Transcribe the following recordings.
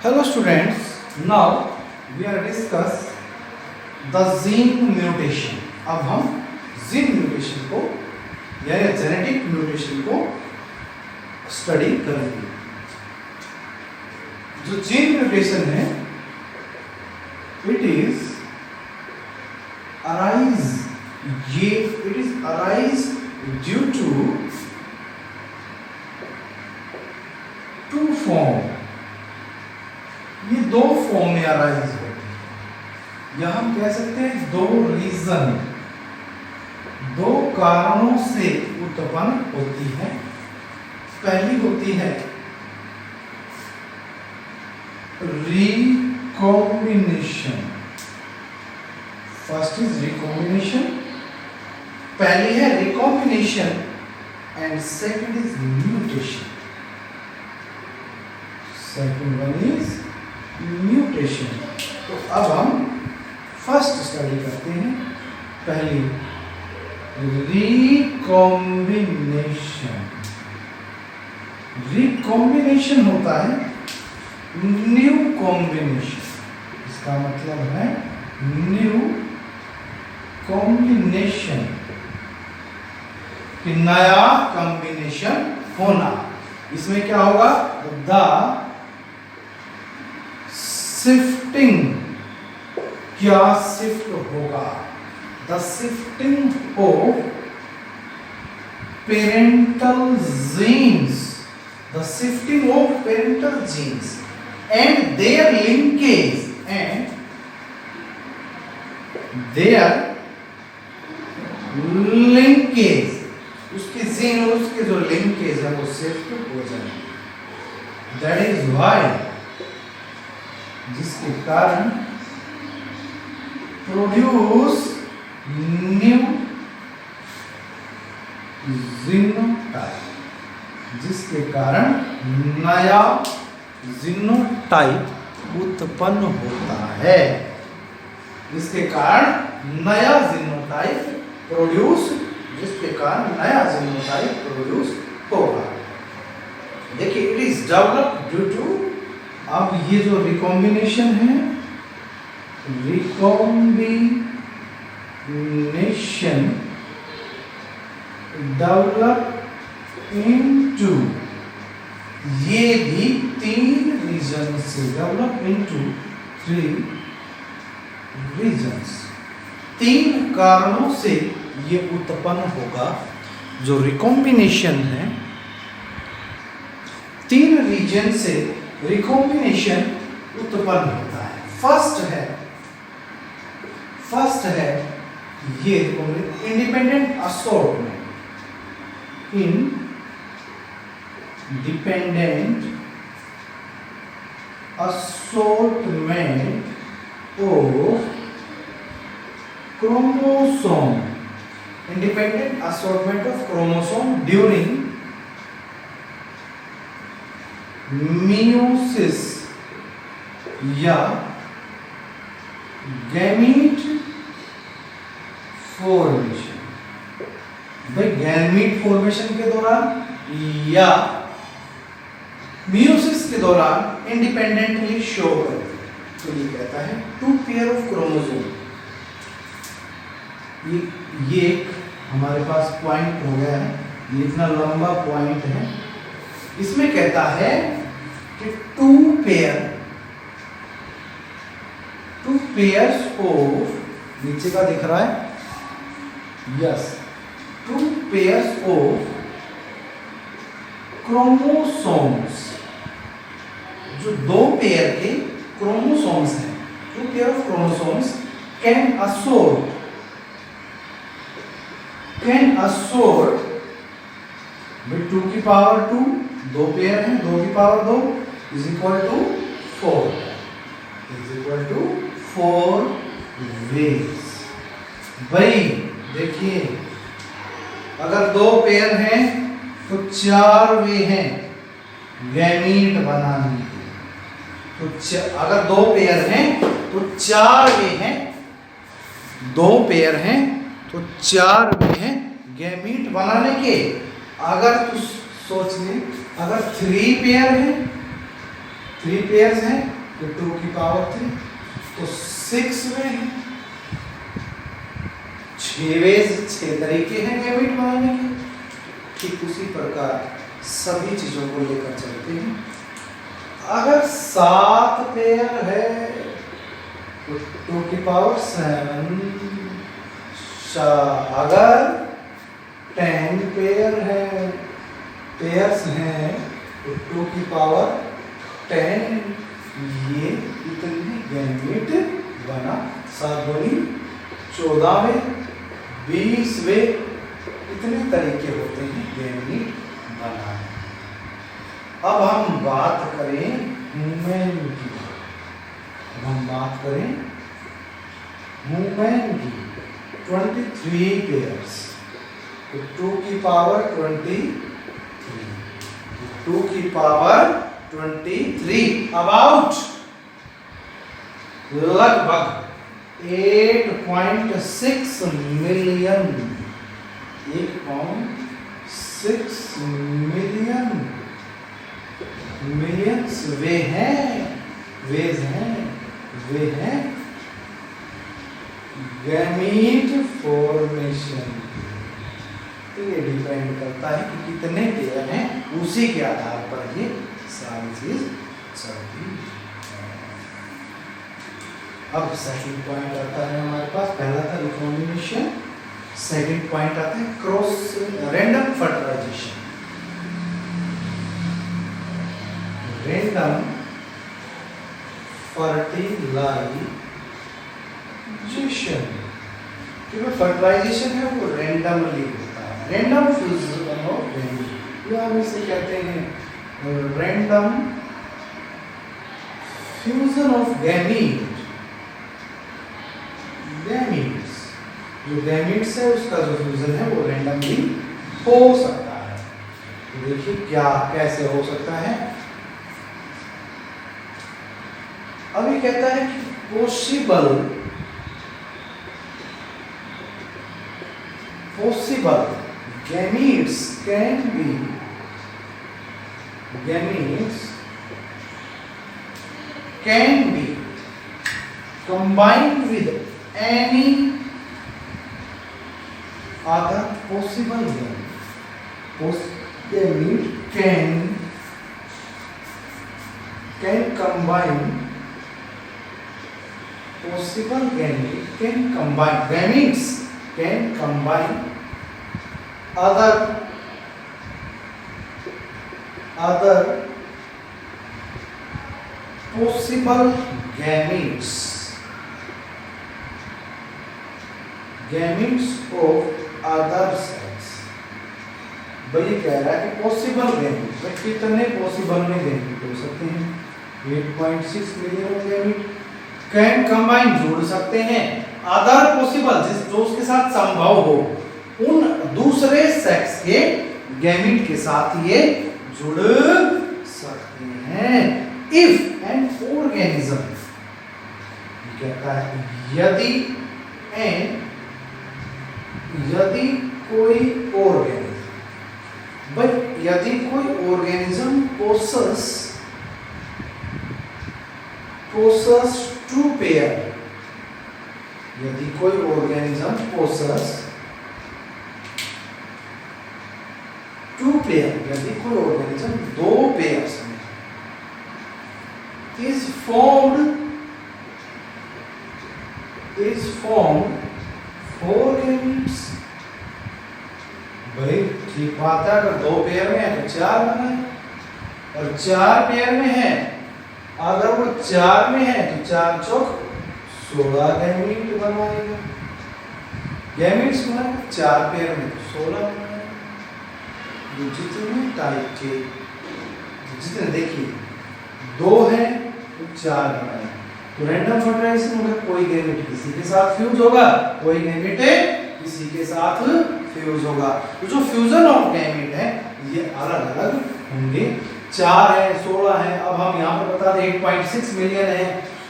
Hello students, now we are discuss the gene mutation. अब हम gene mutation को या जेनेटिक म्यूटेशन को स्टडी करेंगे। जो जीन म्यूटेशन है it is arise due to two form. ये दो फॉर्म में अराइज होते हैं या हम कह सकते हैं दो रीजन, दो कारणों से उत्पन्न होती है। पहली होती है रिकॉम्बिनेशन। फर्स्ट इज रिकॉम्बिनेशन, पहली है recombination and second is mutation. Second one is mutation. तो अब हम फर्स्ट स्टडी करते हैं। पहली रिकॉम्बिनेशन। रिकॉम्बिनेशन होता है न्यू कॉम्बिनेशन। इसका मतलब है न्यू कॉम्बिनेशन कि नया कॉम्बिनेशन होना। इसमें क्या होगा? द शिफ्टिंग, क्या शिफ्ट होगा? The shifting of parental genes, the shifting of parental genes and their linkage, उसके जीन और उसके जो लिंकेज है वो शिफ्ट हो जाएंगे। दैट इज व्हाई, जिसके कारण प्रोड्यूस न्यू जीनोटाइप, जिसके कारण नया जीनोटाइप उत्पन्न होता है। जिसके कारण नया जीनोटाइप प्रोड्यूस, जिसके कारण नया जीनोटाइप प्रोड्यूस होगा। देखिए, it is developed due to, अब ये जो रिकॉम्बिनेशन है, रिकॉम्बिनेशन डेवलप इनटू, ये भी तीन रीजन से डेवलप इनटू थ्री रीजन्स। तीन कारणों से ये उत्पन्न होगा। जो रिकॉम्बिनेशन है, तीन रीजन से रिकॉम्बिनेशन उत्पन्न होता है। फर्स्ट है ये independent assortment. Independent assortment of chromosome, independent assortment of chromosome during meiosis या गैमीट फॉर्मेशन। भाई, गैमीट फॉर्मेशन के दौरान या मियोसिस के दौरान इंडिपेंडेंटली शो करे। तो ये कहता है टू पेयर ऑफ क्रोमोसोम। ये एक हमारे पास पॉइंट हो गया है, ये इतना लंबा पॉइंट है। इसमें कहता है कि टू पेयर्स ऑफ, नीचे का दिख रहा है, yes, two pairs of chromosomes, जो दो पेयर के क्रोमोसोम्स हैं, two pair of chromosomes can assort with 2 की पावर 2, दो पेयर हैं, 2 की power 2 is equal to 4, is equal to 4 ways. भाई देखिए, अगर दो पेयर हैं तो 4 वे हैं गैमीट बनाने के। तो अगर दो पेयर हैं तो 4 वे हैं, दो पेयर हैं तो 4 वे हैं गैमीट बनाने के। अगर सोच लें, अगर 3 पेयर है 3 पेयर्स हैं तो 2 की पावर 3, तो 6 वे हैं। 6 तरीके हैं गैमेट बनाने के। ठीक उसी प्रकार सभी चीजों को लेकर चलते हैं। अगर 7 पेयर है तो 2 की पावर 7। अगर 10 पेयर्स हैं तो 2 की पावर 10। ये इतने गैमेट बना। 7 दूनी 14 में 20 वे इतने तरीके होते हैं गैमेट बनाने। अब हम बात करें ह्यूमन की। हम बात करें ह्यूमन की। 23 पेयर्स तो 2 की पावर 23। 2 की पावर 23 अबाउट लगभग 8.6 मिलियन। 8.6 मिलियन मिलियंस वे हैं गैमीट फॉर्मेशन। तो ये डिपेंड करता है कि कितने पेयर हैं, उसी के आधार पर ये सारी चीज चलती है। अब सेकंड पॉइंट आता है हमारे पास। पहला था रिकॉम्बिनेशन, सेकंड पॉइंट आता है cross random fertilization. Random fertilization, क्योंकि फर्टिलाइजेशन है वो रैंडमली होता है। रैंडम फ्यूजन ऑफ गैमीट, या हम इसे कहते हैं random fusion of gamete. Gametes, जो गैमीट्स है उसका जो फ्यूजन है वो रैंडमली हो सकता है। तो देखिए क्या कैसे हो सकता है। अभी कहता है कि possible gametes can be combined with any other possible gamete. Gamete can combine. Possible gamete can combine. Gametes can combine other possible gametes of other sex। भाई कह रहा है कि पॉसिबल गैमेट, भाई कितने पॉसिबल में गैमेट हो सकते हैं। 8.6 मिलियन गैमेट कैन कंबाइन, जोड़ सकते हैं अदर पॉसिबल, जो उसके साथ संभव हो, उन दूसरे सेक्स के गैमेट के साथ ये जुड़ सकते हैं। इफ एन ऑर्गेनिज्म, कहता है यदि कोई ऑर्गेनिज्म possess 2 पेयर, यदि कोई ऑर्गेनिज्म possess 2 पेयर, यदि कोई ऑर्गेनिज्म 2 पेयर्स में is formed 4 gametes। भाई ठीक बात है, अगर 2 पेयर में है तो 4 बनाए, और 4 पेयर में है, अगर वो 4 में है तो 4 चौक 16 गैमीट बनवाएगा। गैमीट्स बनाएगा 4 पेयर में तो 16 बनाएगा। जितने टाइप के, जितने देखिए 2 है तो 4 बनाएगा। तो रैंडम फर्टिलाइजेशन होगा, कोई गैमेट किसी के साथ फ्यूज होगा, कोई गैमेट किसी के साथ फ्यूज होगा। तो जो फ्यूजन ऑफ गैमेट है ये अलग अलग होंगे। 4 है, 16 है। अब हम यहाँ पर बता दें 8.6 मिलियन है,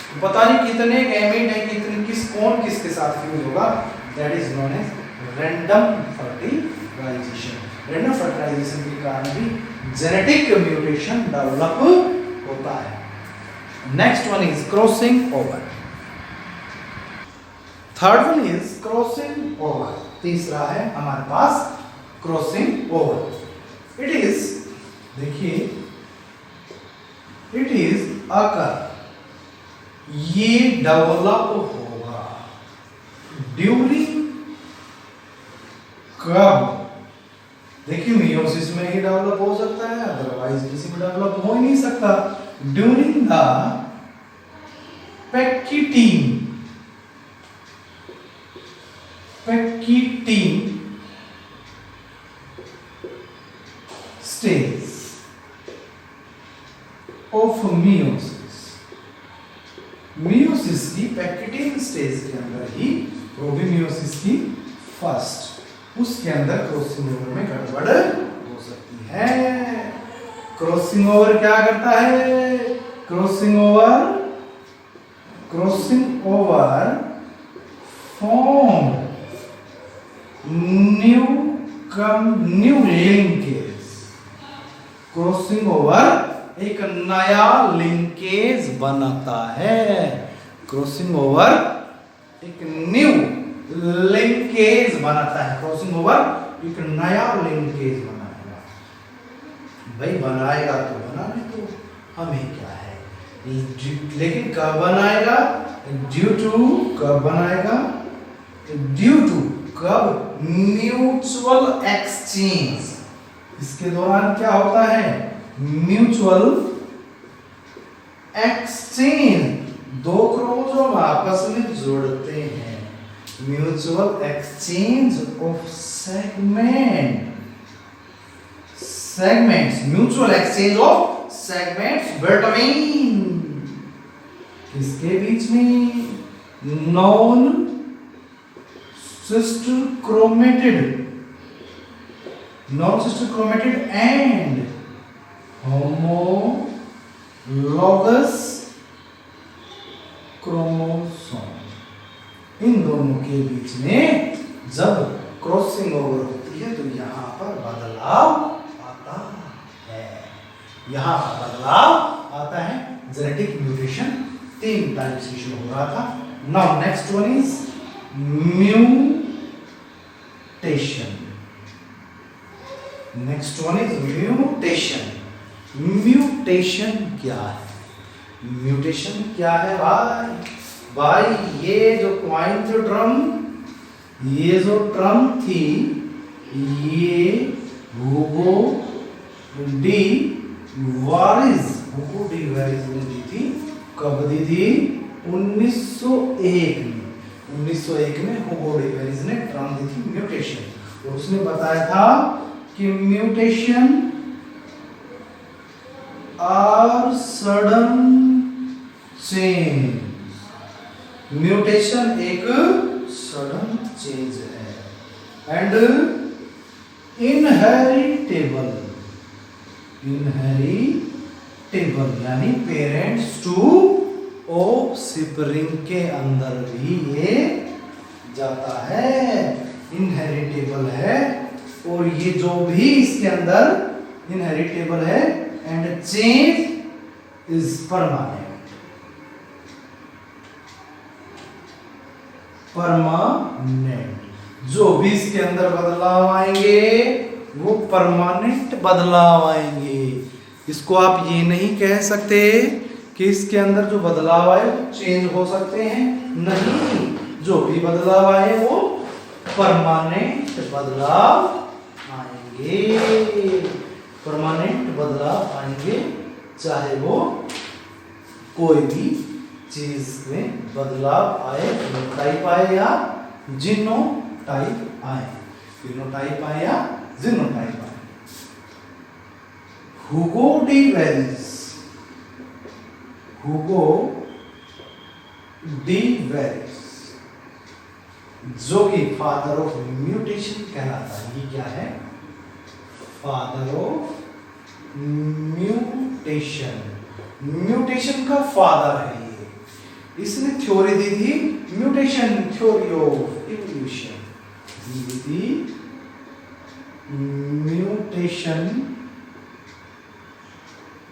तो पता नहीं कितने गैमेट है, कितने कौन किसके साथ फ्यूज होगा। That is known as random fertilization. Random fertilization के कारण भी जेनेटिक म्यूटेशन डेवलप होता है। Next one is crossing over. Third one is crossing over. तीसरा है हमारे पास crossing over. It is, देखिए, it is occur. ये डेवलप होगा ड्यूरिंग कब? देखिए मियोसिस में ही डेवलप हो सकता है, अदरवाइज किसी में डेवलप हो ही नहीं सकता. During the pectin stage of meiosis. Meiosis की पैक्टिन स्टेज के अंदर ही प्रोबीमियोसिस की फर्स्ट, उसके अंदर क्रॉसिंग ओवर में गड़बड़ हो सकती है. क्रॉसिंग ओवर क्या करता है? Crossing over form new linkage. Crossing over एक नया लिंकेज बनाता है. क्रॉसिंग ओवर एक न्यू लिंकेज बनाता है. क्रॉसिंग ओवर एक नया लिंकेज बनाएगा. भाई बनाएगा तो बनाने तो हमें क्या है, लेकिन कब बनाएगा? ड्यू टू कब बनाएगा? ड्यू टू कब? Mutual exchange. इसके दौरान क्या होता है? Mutual exchange. दो क्रोमोसोम आपस में जोड़ते हैं. Mutual exchange of segments. Mutual exchange of segments between, इसके बीच में non sister chromatid and homologous chromosome. इन दोनों के बीच में जब क्रॉसिंग ओवर होती है तो यहां पर बदलाव आता है. यहां पर बदलाव आता है. जेनेटिक म्यूटेशन 3 टाइप्स की शुरू हो रहा था. Now next one is mutation. Next one is mutation. Mutation क्या है? म्यूटेशन क्या है भाई? ये जो क्वाइन जो ट्रम थी, ये हुगो डी वारिस ने दी थी. कब दी थी? 1901 में. 1901 में हुगो डी वारिस ने ट्रम दी थी म्यूटेशन. तो उसने बताया था कि mutation are sudden change. Mutation एक सडन चेंज है एंड इनहेरिटेबल यानी पेरेंट्स टू ऑफस्प्रिंग के अंदर भी ये जाता है. इनहेरिटेबल है और ये जो भी इसके अंदर इनहेरिटेबल है एंड चेंज इज परमानेंट. जो भी इसके अंदर बदलाव आएंगे वो परमानेंट बदलाव आएंगे. इसको आप ये नहीं कह सकते कि इसके अंदर जो बदलाव आए वो चेंज हो सकते हैं. नहीं, जो भी बदलाव आए वो परमानेंट बदलाव आएंगे. परमानेंट बदलाव आएंगे, चाहे वो कोई भी चीज में बदलाव आए. फिनोटाइप आए या जीनोटाइप आए. फिनोटाइप आए या जीनोटाइप आए. हुगो डी वेरिस जो कि फादर ऑफ म्यूटेशन कहलाता है. ये क्या है? Father of mutation. म्यूटेशन का फादर है ये. इसने थ्योरी दी थी म्यूटेशन थ्योरी ऑफ इवोल्यूशन. दी थी म्यूटेशन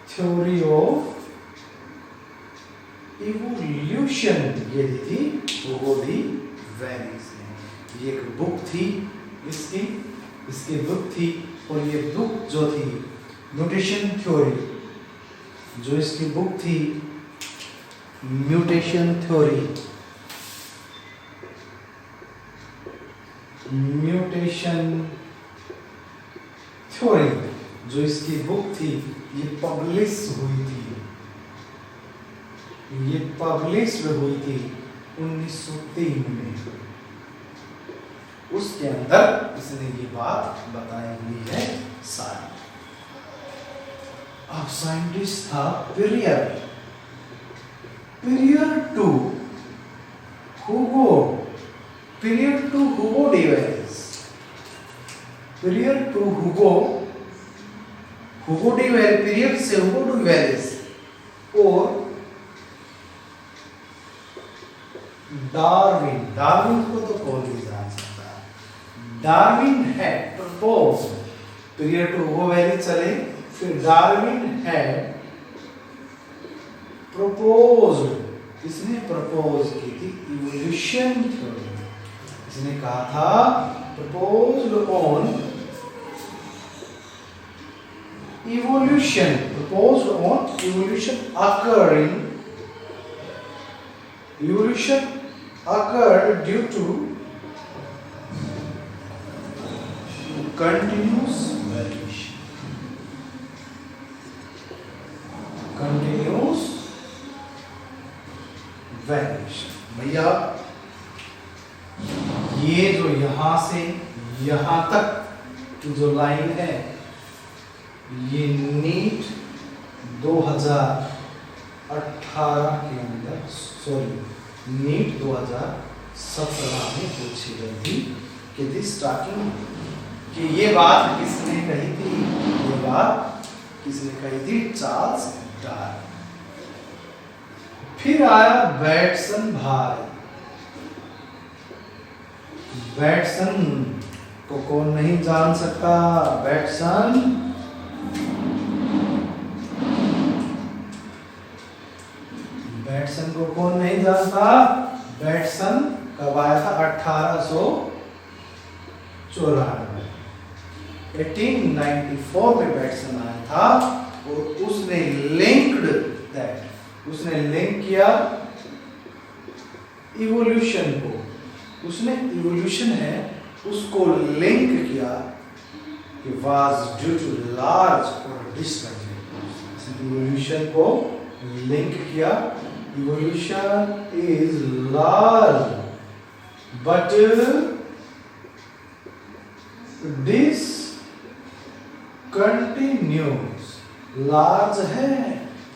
थ्योरी ऑफ इवोल्यूशन ये दी थी हुगो डी वेरिस ने। ये एक बुक थी इसकी बुक थी, और ये बुक जो थी म्यूटेशन थ्योरी, जो इसकी बुक थी म्यूटेशन थ्योरी, जो इसकी बुक थी ये पब्लिश हुई थी 1903 में। उसके अंदर इसने ये बात बताई हुई है सारी। अब साइंटिस्ट था prior to Hugo de Vries, period से हुगो डी वेरिस और डार्विन को तो कौन नहीं जान सकता। डार्विन है propose, period to Hugo Vries चले, फिर डार्विन है प्रपोज्ड, इसने प्रपोज की थी इवोल्यूशन थ्योरी। इसने कहा था proposed on evolution occurred due to continuous variation. भैया ये जो यहां से यहां तक की जो लाइन है ये नीट 2018 के अंदर, नीट 2017 में पूछी गई थी कि दिस स्टार्टिंग कि ये बात किसने कही थी, चार्ल्स डार्विन। फिर आया बैटसन भाई। बैटसन को कौन नहीं जान सकता। बैटसन को कौन नहीं जानता। बैटसन कब आया था 1894 में बैटसन आया था, और उसने लिंक किया इवोल्यूशन को, इवोल्यूशन है उसको लिंक किया कि वाज ड्यू टू लार्ज और डिस्कंटिन्यूस। इवोल्यूशन को लिंक किया, evolution is large but discontinuous. Large है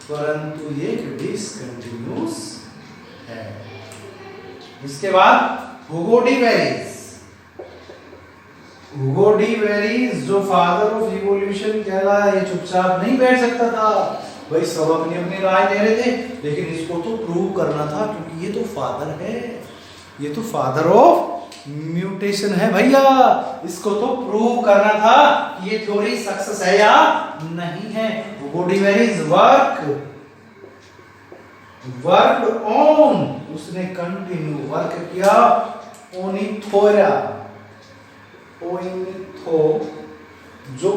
परंतु ये डिसकंटिन्यूस है। इसके बाद हुगो डी वेरिस जो फादर ऑफ इवोल्यूशन कहलाया, ये चुपचाप नहीं बैठ सकता था भाई, सब अपनी राय दे रहे थे, लेकिन इसको तो प्रूव करना था क्योंकि ये तो फादर है, ये तो फादर ऑफ म्यूटेशन है भैया, इसको तो प्रूव करना था कि ये थ्योरी सक्सेस है या नहीं है। Hugo de Vries worked on, उसने कंटिन्यू वर्क किया ओनिथोरा, जो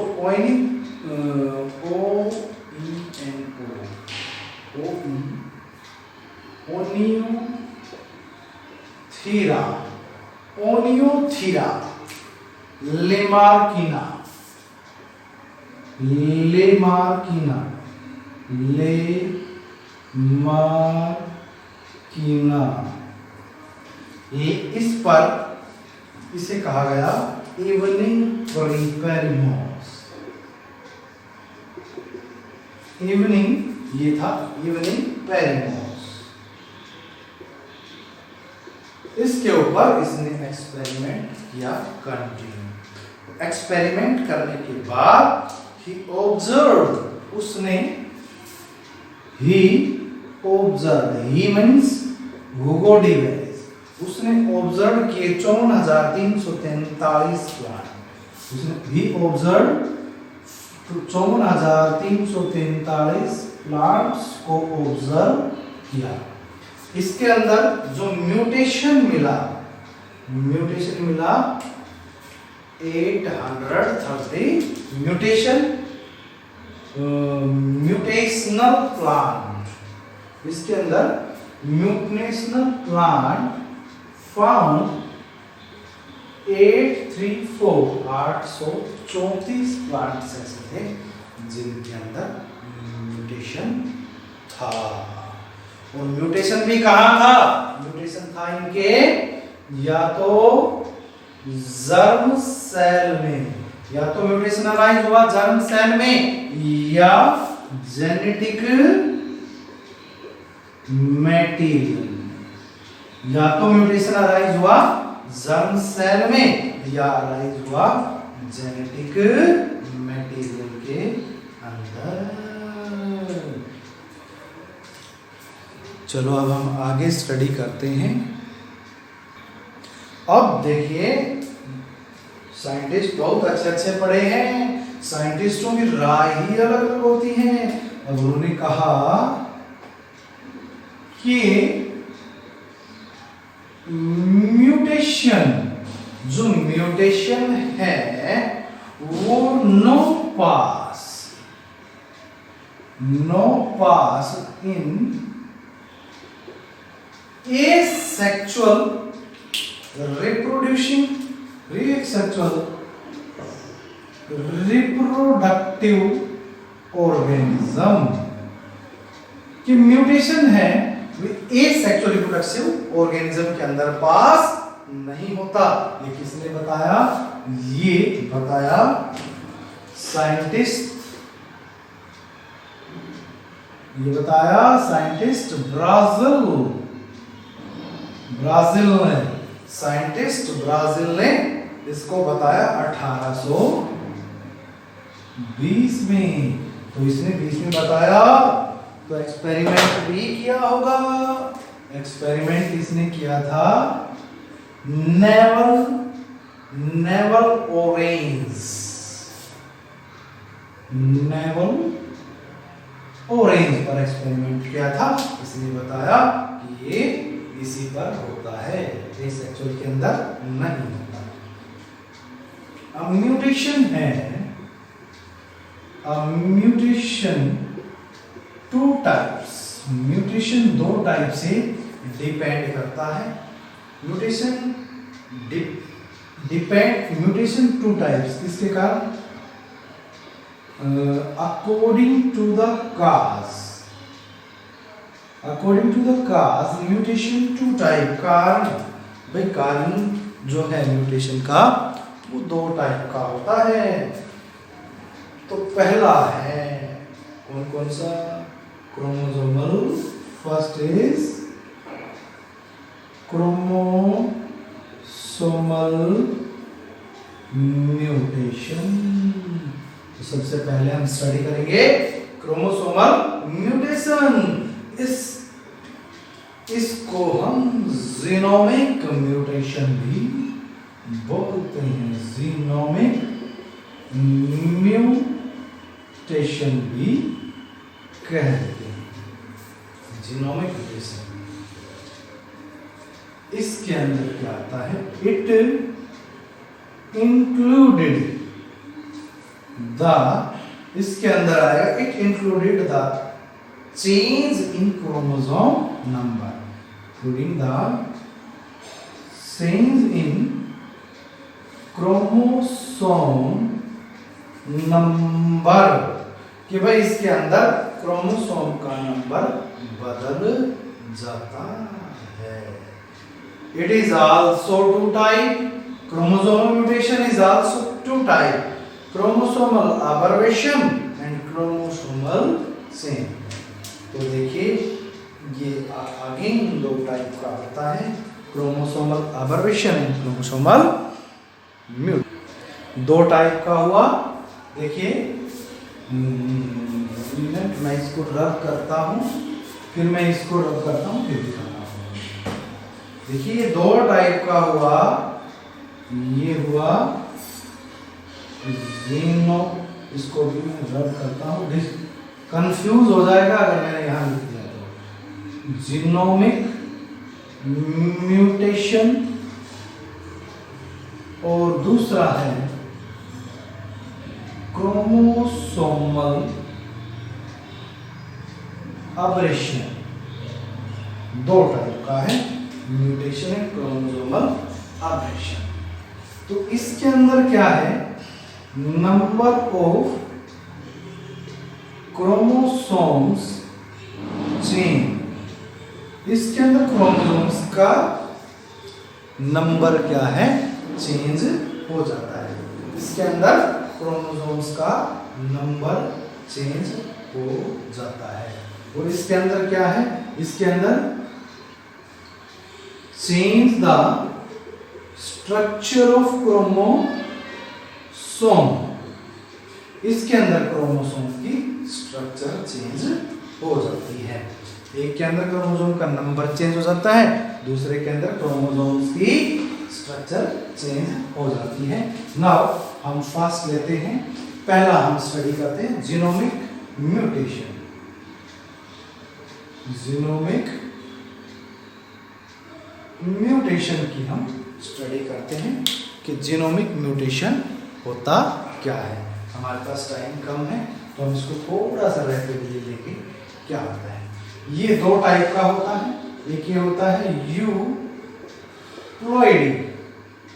ओनियोथीरा लेमार्किना इस पर इसे कहा गया इवनिंग पेरिमोस। ये था इवनिंग पेरिमोस। इसके ऊपर इसने एक्सपेरिमेंट किया कंटिन्यू। एक्सपेरिमेंट करने के बाद he means Hugo de Vries, उसने ऑब्जर्व किए 54,343 प्लांट। he observed 54,343 प्लांट्स को ऑब्जर्व किया। इसके अंदर जो म्यूटेशन मिला 830 म्यूटेशनल प्लांट। इसके अंदर म्यूटेशनल प्लांट फाउंड 834 प्लांट्स ऐसे थे जिनके अंदर म्यूटेशन था। और म्यूटेशन भी कहाँ था? म्यूटेशन था इनके या तो जर्म सेल में, या तो म्यूटेशन अराइज हुआ जर्म सेल में, या जेनेटिक मटेरियल। या तो म्यूटेशन अराइज हुआ जर्म सेल में या अराइज हुआ जेनेटिक मटेरियल के अंदर। चलो अब हम आगे स्टडी करते हैं। अब देखिए साइंटिस्ट बहुत अच्छे पढ़े हैं, साइंटिस्टों की राय ही अलग अलग होती है। अब उन्होंने कहा कि म्यूटेशन है वो नो पास इन asexual reproductive organism। कि म्यूटेशन है asexual reproductive organism के अंदर पास नहीं होता। ये किसने बताया? ये बताया साइंटिस्ट ब्राजील ने इसको बताया 1820 में। तो इसने 20 में बताया तो एक्सपेरिमेंट भी किया होगा। एक्सपेरिमेंट इसने किया था नेवल ऑरेंज पर एक्सपेरिमेंट किया था। इसने बताया कि ये इसी पर होता है, एसेक्सुअल के अंदर नहीं होता। अब म्यूटेशन है, म्यूटेशन टू टाइप्स। म्यूटेशन दो टाइप से डिपेंड करता है। म्यूटेशन टू टाइप्स किसके कारण? According to the cause mutation two type. कारण जो है म्यूटेशन का वो दो टाइप का होता है। तो पहला है कौन सा? Chromosomal. First is chromosomal mutation. तो सबसे पहले हम स्टडी करेंगे क्रोमोसोमल म्यूटेशन। इसको हम जीनोमिक म्यूटेशन भी बोलते हैं। जीनोमिक म्यूटेशन भी कहते हैं। जीनोमिक म्यूटेशन इसके अंदर क्या आता है? इट इंक्लूडेड द, इसके अंदर आएगा it included the change in chromosome number, including the change in chromosome number. कि भाई इसके अंदर क्रोमोसोम का नंबर बदल जाता है। It is also two type. Chromosomal mutation is also two type, chromosomal aberration and chromosomal change. तो देखिए ये आगे दो टाइप का होता है, chromosomal aberration and chromosomal mutation. दो टाइप का हुआ। देखिए मैं इसको रब करता हूँ, फिर मैं इसको रब करता हूँ, फिर दिखाता हूँ। देखिए ये दो टाइप का हुआ। ये हुआ जीनो, इसको भी मैं रब करता हूँ, कंफ्यूज हो जाएगा अगर मैंने यहाँ लिख दिया तो। जीनोमिक म्यूटेशन और दूसरा है क्रोमोसोमल अबरेशन। दो टाइप का है, म्यूटेशन एंड क्रोमोसोमल अबरेशन। तो इसके अंदर क्या है, नंबर ऑफ क्रोमोसोम्स चेंज। इसके अंदर क्रोमोसोम्स का नंबर क्या है, चेंज हो जाता है। इसके अंदर क्रोमोसोम्स का नंबर चेंज हो जाता है। और इसके अंदर क्या है, इसके अंदर change the structure of chromosome. इसके अंदर क्रोमोसोम की स्ट्रक्चर चेंज हो जाती है। एक के अंदर क्रोमोसोम का नंबर चेंज हो जाता है, दूसरे के अंदर क्रोमोसोम्स की स्ट्रक्चर चेंज हो जाती है। नाउ हम फास्ट लेते हैं। पहला हम स्टडी करते हैं जीनोमिक म्यूटेशन। जीनोमिक म्यूटेशन की हम स्टडी करते हैं कि जीनोमिक म्यूटेशन होता क्या है। हमारे पास टाइम कम है तो हम इसको थोड़ा सा रैपिडली लेके क्या होता है। ये दो टाइप का होता है, एक ये होता है यूप्लॉइडी,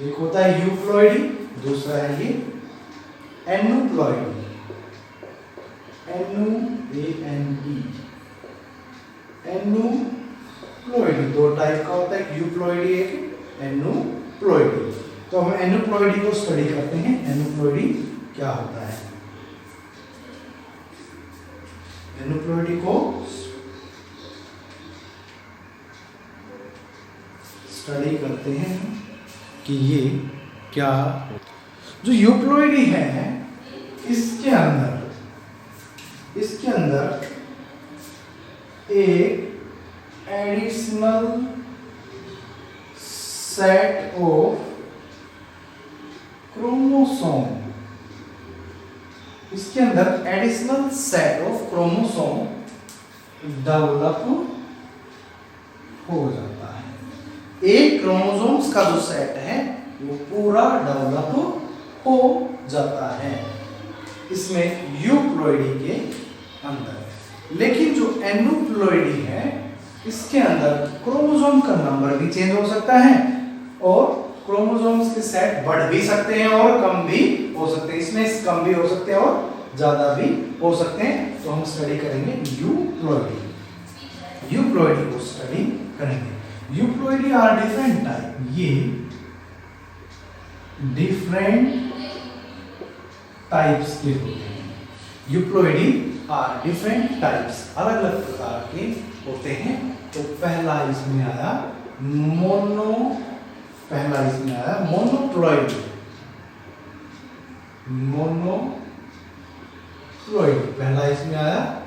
एक होता है यूप्लॉइडी, दूसरा है ये एनुप्लॉइडी। एनुप्लॉइडी दो टाइप का होता है, यूप्लॉइडी एक, एनुप्लॉइडी। तो हम एनुप्लॉइडी को स्टडी करते हैं। एनुप्लॉइडी क्या होता है, एनुप्लॉइडी को स्टडी करते हैं कि ये क्या। जो यूप्लॉइडी है इसके अंदर एक एडिशनल सेट ऑफ क्रोमोसोम, इसके अंदर additional set of chromosome develop हो जाता है। एक क्रोमोसोम्स का जो सेट है वो पूरा डेवलप हो जाता है इसमें यूप्लॉइडी के अंदर। लेकिन जो एनुप्लॉइडी है इसके अंदर क्रोमोसोम का नंबर भी चेंज हो सकता है और क्रोमोसोम्स के सेट बढ़ भी सकते हैं और कम भी हो सकते हैं। इसमें कम भी हो सकते हैं और ज्यादा भी हो सकते हैं। तो हम स्टडी करेंगे यूप्लॉइडी। यूप्लॉइडी को स्टडी करेंगे। यूप्लॉइडी आर डिफरेंट टाइप, ये डिफरेंट टाइप्स के होते हैं। यूप्लॉइडी आर डिफरेंट टाइप्स, अलग अलग प्रकार के होते हैं। तो पहला इसमें आया मोनोप्लॉइडी। पहला इसमें आया,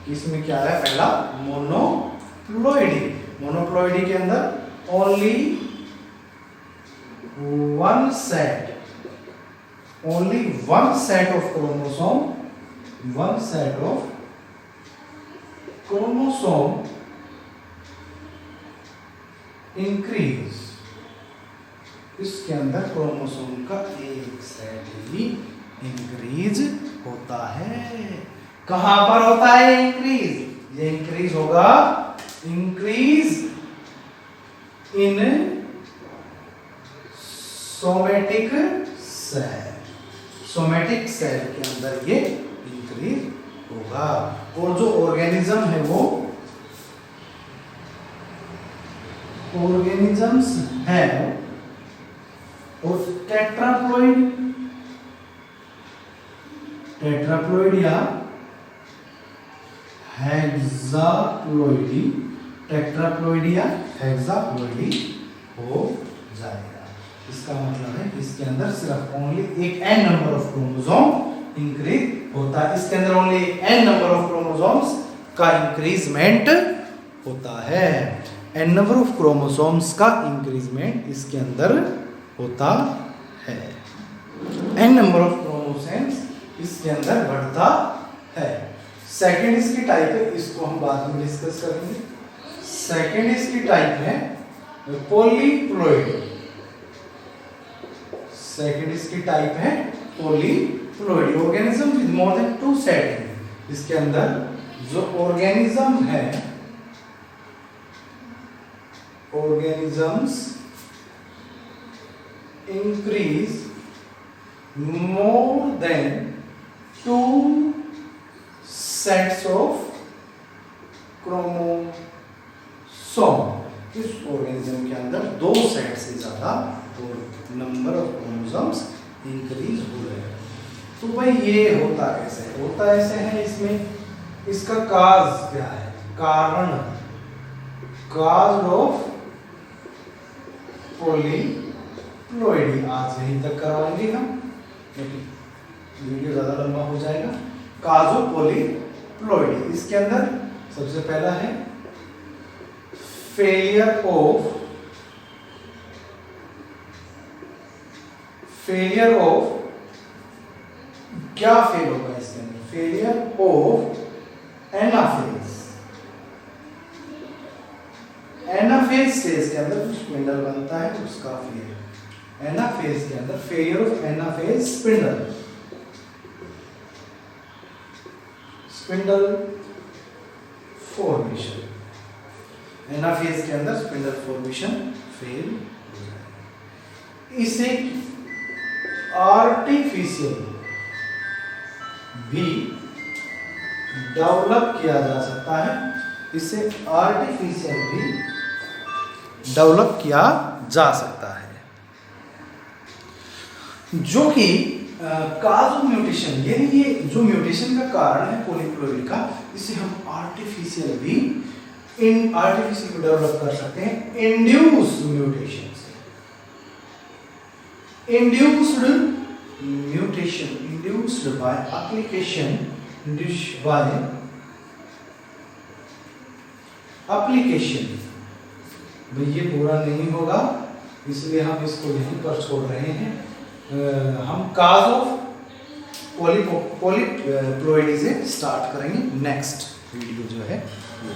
इसमें क्या आया, पहला मोनोप्लॉइडी। मोनोप्लॉइडी के अंदर only one set of chromosome increase. इसके अंदर क्रोमोसोम का एक सेट ही इंक्रीज होता है। कहां पर होता है इंक्रीज? ये इंक्रीज होगा, इंक्रीज इन सोमेटिक सेल के अंदर ये इंक्रीज होगा। और जो ऑर्गेनिज्म है वो ऑर्गेनिजम्स है और टेट्राप्लॉइड या हेक्साप्लॉइडी, हेक्साप्लॉइडी हो जाएगा। इसका मतलब है कि इसके अंदर सिर्फ ओनली एक n number of chromosome increase होता है। इसके अंदर ओनली एक n नंबर ऑफ क्रोमोसोम्स का इंक्रीजमेंट होता है। n नंबर ऑफ क्रोमोसोम्स का इंक्रीजमेंट इसके अंदर होता है। n नंबर ऑफ क्रोमोसोम्स इसके अंदर बढ़ता है। सेकेंड इसकी टाइप है, इसको हम बाद में डिस्कस करेंगे। सेकेंड इसकी टाइप है पॉलीप्लोइडी। सेकेंड इसकी टाइप है polyploidy. Organism with more than 2 set. इसके अंदर जो ऑर्गेनिज्म है, organisms increase more than 2 sets of chromosome। इस ऑर्गेनिज्म के अंदर 2 सेट से ज्यादा नंबर ऑफ क्रोमोसोम्स इंक्रीज हो रहे हैं। तो भाई ये होता कैसे है? होता ऐसे है, इसमें इसका काज क्या है? कारण, काज ऑफ पॉलीप्लोइडी। आज यहीं तक करवाएंगे हम, क्योंकि वीडियो ज्यादा लंबा हो जाएगा। काज ऑफ पॉलीप्लोइडी, इसके अंदर सबसे पहला है फेलियर ऑफ क्या फेल होगा इसके अंदर? Failure of anaphase. Anaphase stage के अंदर कुछ स्पिंडल बनता है, उसका फेलियर। एनाफेज के अंदर failure of anaphase spindle formation. Anaphase के अंदर स्पिंडल फॉर्मेशन फेल हो जाएगा। इसे आर्टिफिशियल भी डेवलप किया जा सकता है। इसे आर्टिफिशियल भी डेवलप किया जा सकता है, जो कि काज ऑफ म्यूटेशन, यानी ये जो म्यूटेशन का कारण है पॉलीप्लोइडी का, इसे हम आर्टिफिशियल भी आर्टिफिशियल को डेवलप कर सकते हैं इंड्यूस्ड म्यूटेशन से। Induced mutation, induced by application, भाई ये पूरा नहीं होगा, इसलिए हम इसको यहीं पर छोड़ रहे हैं। हम काज ऑफ पॉलीप्लोइडी से स्टार्ट करेंगे नेक्स्ट वीडियो जो है वो।